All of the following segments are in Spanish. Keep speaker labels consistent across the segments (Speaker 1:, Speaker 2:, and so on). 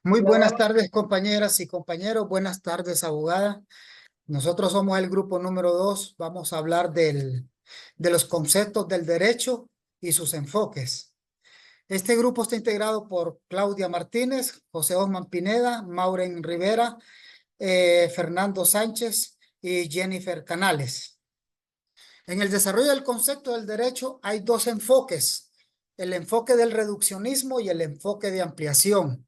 Speaker 1: Muy buenas
Speaker 2: Luego,
Speaker 1: tardes, compañeras y compañeros. Buenas tardes, abogada. Nosotros somos el grupo número 2. Vamos a hablar de los conceptos del derecho y sus enfoques. Este grupo está integrado por Claudia Martínez, José Osman Pineda, Maureen Rivera, Fernando Sánchez y Jennifer Canales. En el desarrollo del concepto del derecho hay dos enfoques: el enfoque del reduccionismo y el enfoque de ampliación.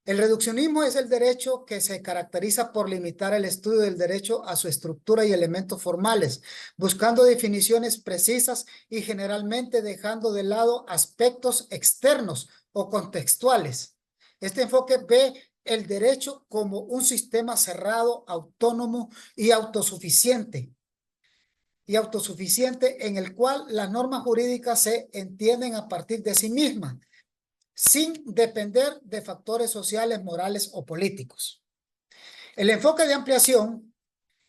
Speaker 1: El reduccionismo es el derecho que se caracteriza por limitar el estudio del derecho a su estructura y elementos formales, buscando definiciones precisas y generalmente dejando de lado aspectos externos o contextuales. Este enfoque ve el derecho como un sistema cerrado, autónomo y autosuficiente en el cual las normas jurídicas se entienden a partir de sí mismas, sin depender de factores sociales, morales o políticos. El enfoque de ampliación,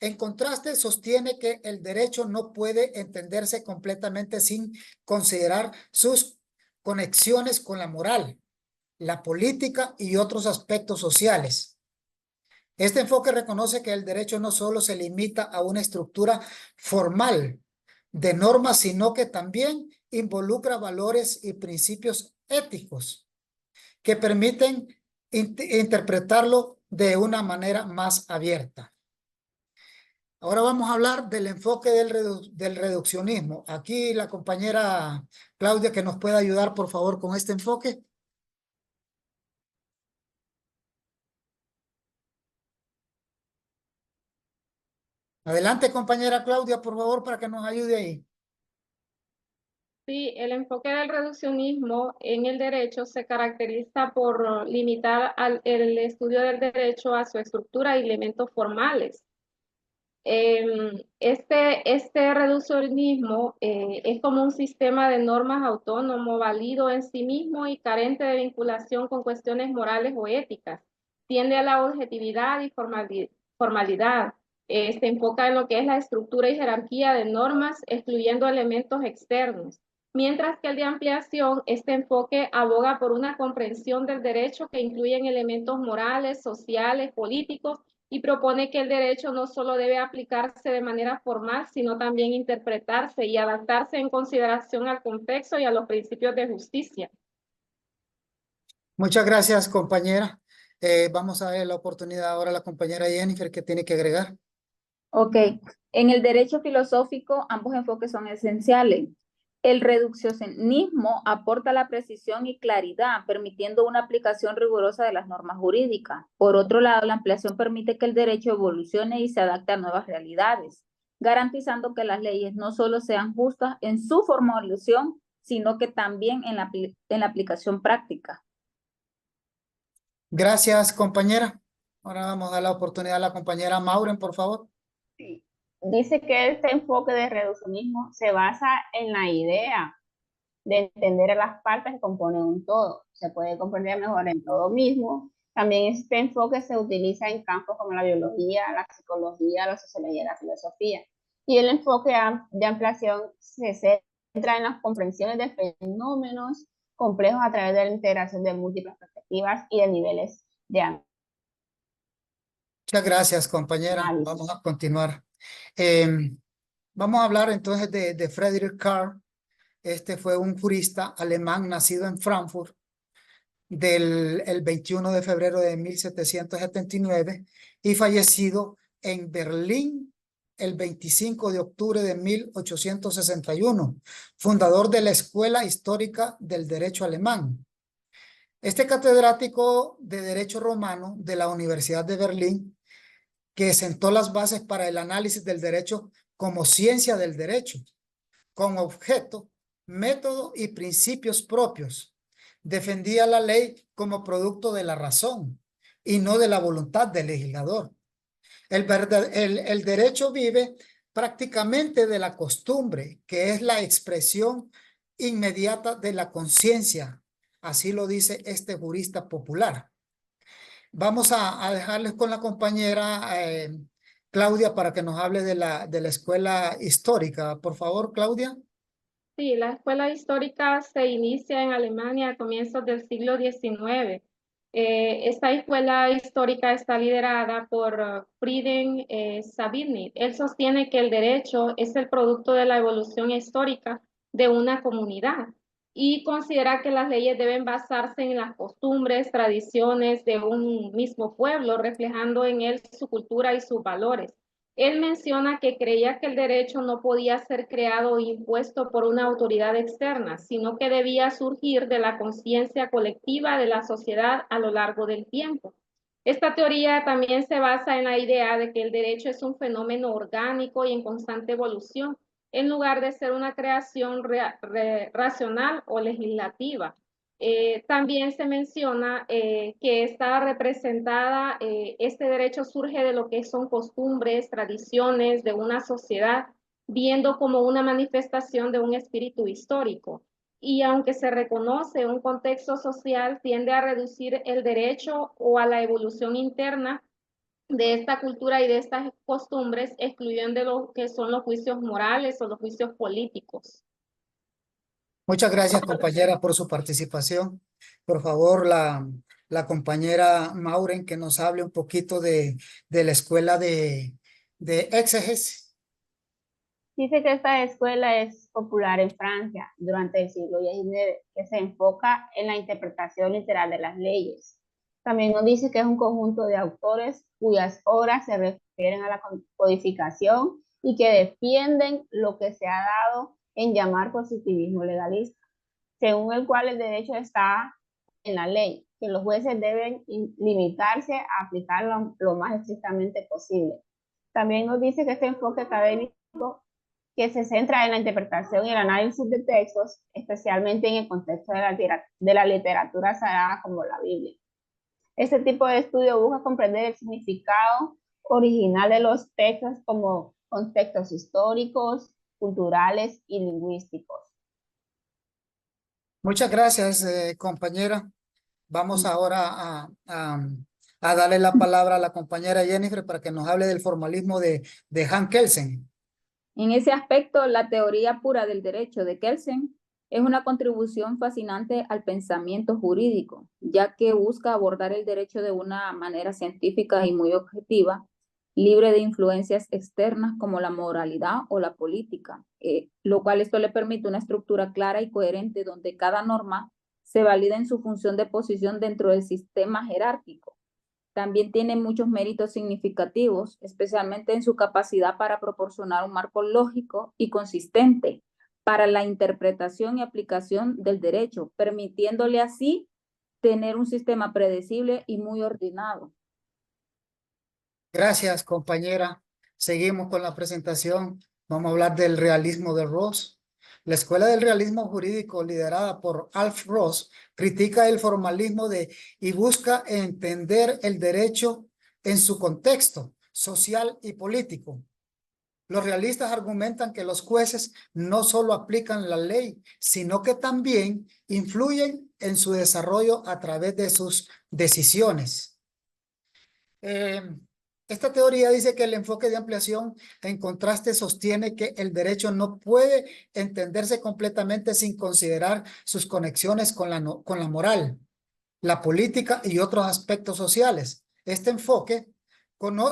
Speaker 1: en contraste, sostiene que el derecho no puede entenderse completamente sin considerar sus conexiones con la moral, la política y otros aspectos sociales. Este enfoque reconoce que el derecho no solo se limita a una estructura formal de normas, sino que también involucra valores y principios éticos que permiten interpretarlo de una manera más abierta. Ahora vamos a hablar del enfoque del reduccionismo. Aquí la compañera Claudia, que nos pueda ayudar, por favor, con este enfoque. Adelante, compañera Claudia, por favor, para que nos ayude ahí.
Speaker 2: sí, el enfoque del reduccionismo en el derecho se caracteriza por limitar el estudio del derecho a su estructura y elementos formales. Este reduccionismo es como un sistema de normas autónomo, válido en sí mismo y carente de vinculación con cuestiones morales o éticas. Tiende a la objetividad y formalidad. Se enfoca en lo que es la estructura y jerarquía de normas, excluyendo elementos externos. Mientras que el de ampliación, este enfoque aboga por una comprensión del derecho que incluye elementos morales, sociales, políticos, y propone que el derecho no solo debe aplicarse de manera formal, sino también interpretarse y adaptarse en consideración al contexto y a los principios de justicia.
Speaker 1: Muchas gracias, compañera. Vamos a ver la oportunidad ahora a la compañera Jennifer, que tiene que agregar.
Speaker 3: Ok, en el derecho filosófico ambos enfoques son esenciales. El reduccionismo aporta la precisión y claridad, permitiendo una aplicación rigurosa de las normas jurídicas. Por otro lado, la ampliación permite que el derecho evolucione y se adapte a nuevas realidades, garantizando que las leyes no solo sean justas en su formulación, sino que también en la aplicación práctica.
Speaker 1: Gracias, compañera. Ahora vamos a dar la oportunidad a la compañera Maureen, por favor.
Speaker 4: Sí. Dice que este enfoque de reduccionismo se basa en la idea de entender a las partes que componen un todo. Se puede comprender mejor en todo mismo. También este enfoque se utiliza en campos como la biología, la psicología, la sociología y la filosofía. Y el enfoque de ampliación se centra en las comprensiones de fenómenos complejos a través de la integración de múltiples perspectivas y de niveles de
Speaker 1: Muchas gracias, compañera.
Speaker 4: análisis.
Speaker 1: Vamos a continuar. Vamos a hablar entonces de Friedrich Carl. Este fue un jurista alemán nacido en Frankfurt el 21 de febrero de 1779 y fallecido en Berlín el 25 de octubre de 1861, fundador de la Escuela Histórica del Derecho Alemán. Este catedrático de Derecho Romano de la Universidad de Berlín, que sentó las bases para el análisis del derecho como ciencia del derecho, con objeto, método y principios propios. Defendía la ley como producto de la razón y no de la voluntad del legislador. El derecho vive prácticamente de la costumbre, que es la expresión inmediata de la conciencia. Así lo dice este jurista popular. Vamos a dejarles con la compañera Claudia para que nos hable de la escuela histórica. Por favor, Claudia.
Speaker 2: Sí, la escuela histórica se inicia en Alemania a comienzos del siglo XIX. Esta escuela histórica está liderada por Frieden Sabine. Él sostiene que el derecho es el producto de la evolución histórica de una comunidad y considera que las leyes deben basarse en las costumbres, tradiciones de un mismo pueblo, reflejando en él su cultura y sus valores. Él menciona que creía que el derecho no podía ser creado o impuesto por una autoridad externa, sino que debía surgir de la conciencia colectiva de la sociedad a lo largo del tiempo. Esta teoría también se basa en la idea de que el derecho es un fenómeno orgánico y en constante evolución, en lugar de ser una creación racional o legislativa. También se menciona que está representada, este derecho surge de lo que son costumbres, tradiciones de una sociedad, viendo como una manifestación de un espíritu histórico. Y aunque se reconoce un contexto social, tiende a reducir el derecho o a la evolución interna de esta cultura y de estas costumbres, excluyendo lo que son los juicios morales o los juicios políticos.
Speaker 1: Muchas gracias, compañera, por su participación. Por favor, la compañera Mauren, que nos hable un poquito de la escuela de exégesis.
Speaker 4: Dice que esta escuela es popular en Francia durante el siglo XIX, que se enfoca en la interpretación literal de las leyes. También nos dice que es un conjunto de autores cuyas obras se refieren a la codificación y que defienden lo que se ha dado en llamar positivismo legalista, según el cual el derecho está en la ley, que los jueces deben limitarse a aplicarlo lo más estrictamente posible. También nos dice que este enfoque académico que se centra en la interpretación y el análisis de textos, especialmente en el contexto de la literatura sagrada como la Biblia. Este tipo de estudio busca comprender el significado original de los textos como contextos históricos, culturales y lingüísticos.
Speaker 1: Muchas gracias, compañera. Vamos ahora a darle la palabra a la compañera Jennifer para que nos hable del formalismo de Hans Kelsen.
Speaker 3: En ese aspecto, la teoría pura del derecho de Kelsen es una contribución fascinante al pensamiento jurídico, ya que busca abordar el derecho de una manera científica y muy objetiva, libre de influencias externas como la moralidad o la política, lo cual esto le permite una estructura clara y coherente donde cada norma se valida en su función de posición dentro del sistema jerárquico. También tiene muchos méritos significativos, especialmente en su capacidad para proporcionar un marco lógico y consistente para la interpretación y aplicación del derecho, permitiéndole así tener un sistema predecible y muy ordenado.
Speaker 1: Gracias, compañera. Seguimos con la presentación. Vamos a hablar del realismo de Ross. La Escuela del Realismo Jurídico, liderada por Alf Ross, critica el formalismo y busca entender el derecho en su contexto social y político. Los realistas argumentan que los jueces no solo aplican la ley, sino que también influyen en su desarrollo a través de sus decisiones. Esta teoría dice que el enfoque de ampliación, en contraste, sostiene que el derecho no puede entenderse completamente sin considerar sus conexiones con la moral, la política y otros aspectos sociales. Este enfoque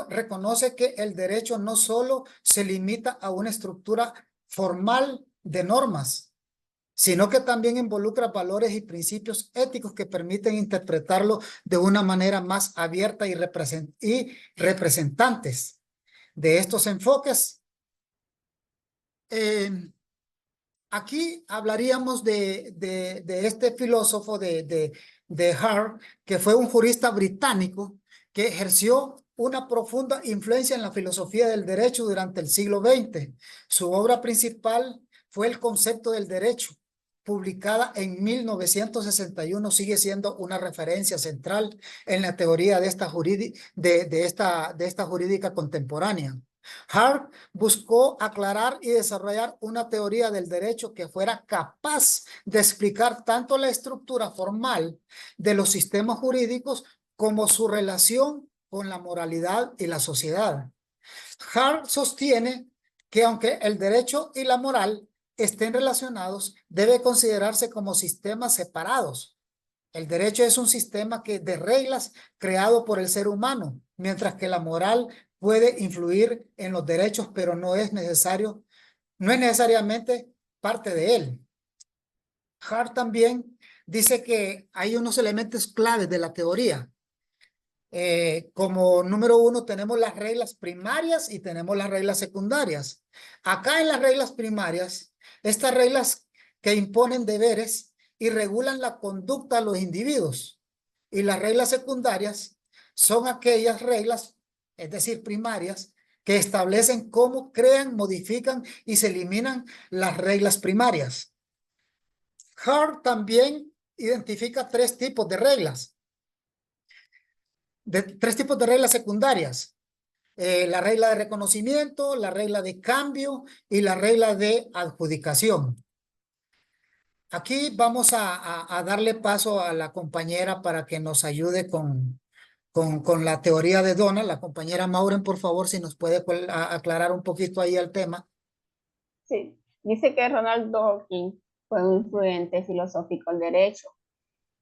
Speaker 1: reconoce que el derecho no solo se limita a una estructura formal de normas, sino que también involucra valores y principios éticos que permiten interpretarlo de una manera más abierta y representantes de estos enfoques. Aquí hablaríamos de este filósofo de Hart, que fue un jurista británico que ejerció una profunda influencia en la filosofía del derecho durante el siglo XX. Su obra principal fue El concepto del derecho, publicada en 1961, sigue siendo una referencia central en la teoría de esta jurídica contemporánea. Hart buscó aclarar y desarrollar una teoría del derecho que fuera capaz de explicar tanto la estructura formal de los sistemas jurídicos como su relación con la moralidad y la sociedad. Hart sostiene que aunque el derecho y la moral estén relacionados, debe considerarse como sistemas separados, El derecho es un sistema de reglas creado por el ser humano, mientras que la moral puede influir en los derechos, pero no es necesariamente parte de él. Hart también dice que hay unos elementos claves de la teoría. Como número uno tenemos las reglas primarias y tenemos las reglas secundarias. Acá en las reglas primarias, estas reglas que imponen deberes y regulan la conducta de los individuos. Y las reglas secundarias son aquellas reglas, es decir, primarias, que establecen cómo crean, modifican y se eliminan las reglas primarias. Hart también identifica tres tipos de reglas. Tres tipos de reglas secundarias. La regla de reconocimiento, la regla de cambio y la regla de adjudicación. Aquí vamos a darle paso a la compañera para que nos ayude con la teoría de Donald. La compañera Mauren, por favor, si nos puede aclarar un poquito ahí el tema.
Speaker 4: Sí, dice que Ronald Dworkin fue un influyente filosófico del derecho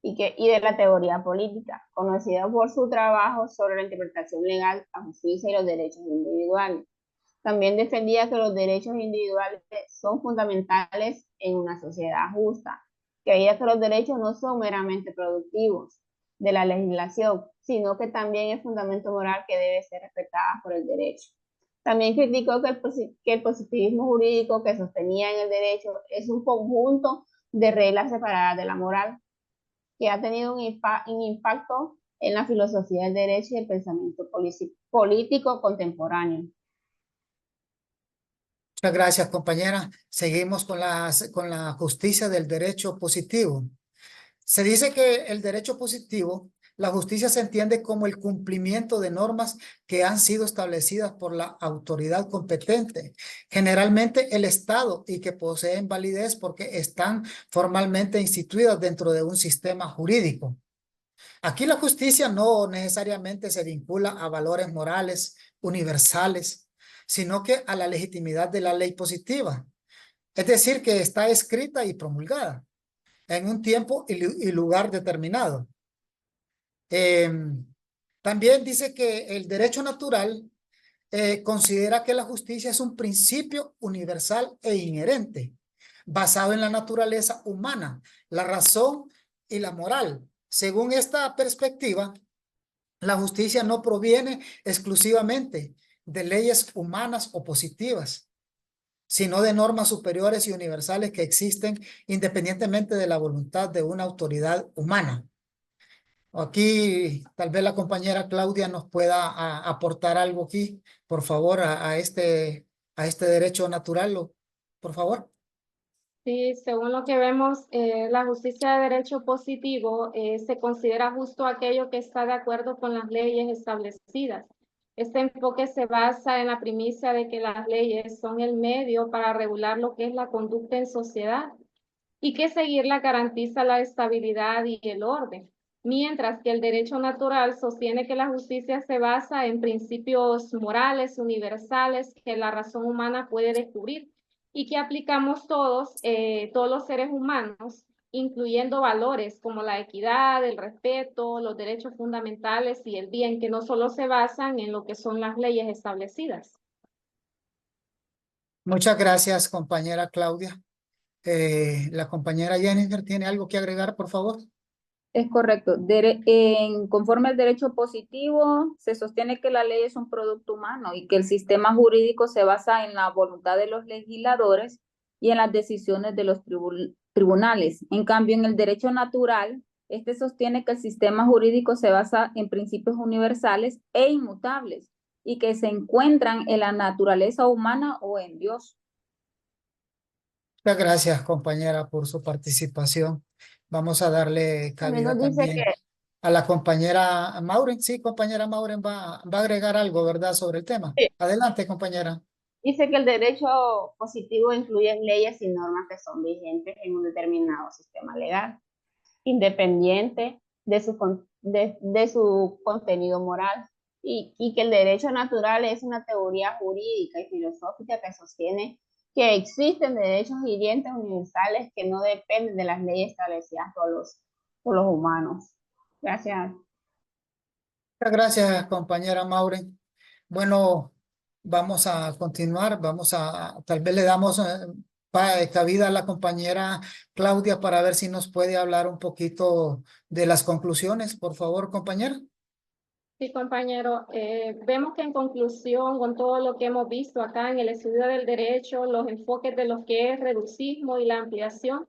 Speaker 4: y de la teoría política, conocido por su trabajo sobre la interpretación legal, la justicia y los derechos individuales. También defendía que los derechos individuales son fundamentales en una sociedad justa. Creía que los derechos no son meramente productivos de la legislación, sino que también es fundamento moral que debe ser respetada por el derecho. También criticó que el positivismo jurídico que sostenía en el derecho es un conjunto de reglas separadas de la moral, que ha tenido un impacto en la filosofía del derecho y el pensamiento político contemporáneo.
Speaker 1: Muchas gracias, compañera. Seguimos con la justicia del derecho positivo. Se dice que el derecho positivo, la justicia se entiende como el cumplimiento de normas que han sido establecidas por la autoridad competente, generalmente el Estado, y que poseen validez porque están formalmente instituidas dentro de un sistema jurídico. Aquí la justicia no necesariamente se vincula a valores morales universales, sino que a la legitimidad de la ley positiva. Es decir, que está escrita y promulgada en un tiempo y lugar determinado. También dice que el derecho natural considera que la justicia es un principio universal e inherente, basado en la naturaleza humana, la razón y la moral. Según esta perspectiva, la justicia no proviene exclusivamente de leyes humanas o positivas, sino de normas superiores y universales que existen independientemente de la voluntad de una autoridad humana. Aquí tal vez la compañera Claudia nos pueda aportar algo aquí, por favor, a este derecho natural, por favor.
Speaker 2: Sí, según lo que vemos, la justicia de derecho positivo se considera justo aquello que está de acuerdo con las leyes establecidas. Este enfoque se basa en la premisa de que las leyes son el medio para regular lo que es la conducta en sociedad y que seguirla garantiza la estabilidad y el orden, mientras que el derecho natural sostiene que la justicia se basa en principios morales universales que la razón humana puede descubrir y que aplicamos todos los seres humanos, incluyendo valores como la equidad, el respeto, los derechos fundamentales y el bien, que no solo se basan en lo que son las leyes establecidas.
Speaker 1: Muchas gracias, compañera Claudia. La compañera Jennifer, ¿tiene algo que agregar, por favor?
Speaker 3: Es correcto. Conforme al derecho positivo, se sostiene que la ley es un producto humano y que el sistema jurídico se basa en la voluntad de los legisladores y en las decisiones de los tribunales. En cambio, en el derecho natural, este sostiene que el sistema jurídico se basa en principios universales e inmutables y que se encuentran en la naturaleza humana o en Dios.
Speaker 1: Muchas gracias, compañera, por su participación. Vamos a darle
Speaker 4: También
Speaker 1: cabida
Speaker 4: nos dice
Speaker 1: también
Speaker 4: que
Speaker 1: a la compañera Mauren. Sí, compañera Mauren va a agregar algo, ¿verdad?, sobre el tema. Adelante, compañera.
Speaker 4: dice que el derecho positivo incluye leyes y normas que son vigentes en un determinado sistema legal, independiente de su contenido moral, y que el derecho natural es una teoría jurídica y filosófica que sostiene que existen derechos hirientes universales que no dependen de las leyes establecidas por los por los humanos. Gracias.
Speaker 1: Muchas gracias, compañera Maureen. Bueno, vamos a continuar. Tal vez le damos cabida a la compañera Claudia para ver si nos puede hablar un poquito de las conclusiones. Por favor, compañera.
Speaker 2: Sí, compañero, vemos que en conclusión, con todo lo que hemos visto acá en el estudio del derecho, los enfoques de lo que es reducismo y la ampliación,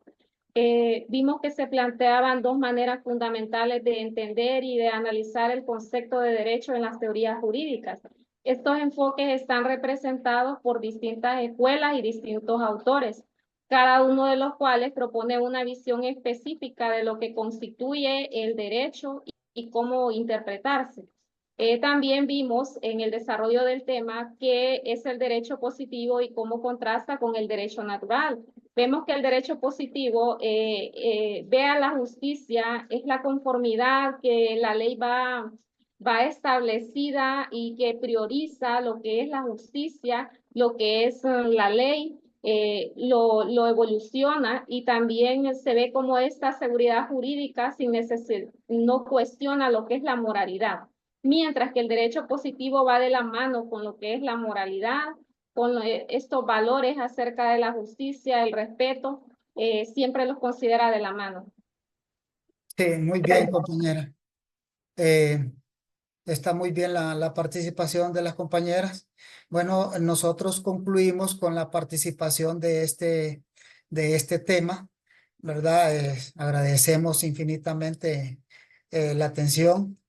Speaker 2: vimos que se planteaban dos maneras fundamentales de entender y de analizar el concepto de derecho en las teorías jurídicas. Estos enfoques están representados por distintas escuelas y distintos autores, cada uno de los cuales propone una visión específica de lo que constituye el derecho y cómo interpretarse. También vimos en el desarrollo del tema qué es el derecho positivo y cómo contrasta con el derecho natural. Vemos que el derecho positivo ve a la justicia, es la conformidad que la ley va establecida y que prioriza lo que es la justicia, lo que es la ley, lo evoluciona y también se ve como esta seguridad jurídica sin no cuestiona lo que es la moralidad. Mientras que el derecho positivo va de la mano con lo que es la moralidad, con estos valores acerca de la justicia, el respeto, siempre los considera de la mano.
Speaker 1: Sí, muy bien, compañera. Está muy bien la participación de las compañeras. Bueno, nosotros concluimos con la participación de este tema, ¿verdad? Agradecemos infinitamente la atención.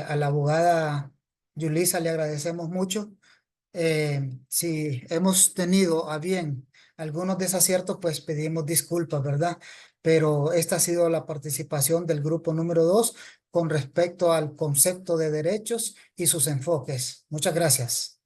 Speaker 1: A la abogada Yulisa le agradecemos mucho. Si hemos tenido a bien algunos desaciertos, pues pedimos disculpas, ¿verdad? Pero esta ha sido la participación del grupo número 2 con respecto al concepto de derechos y sus enfoques. Muchas gracias.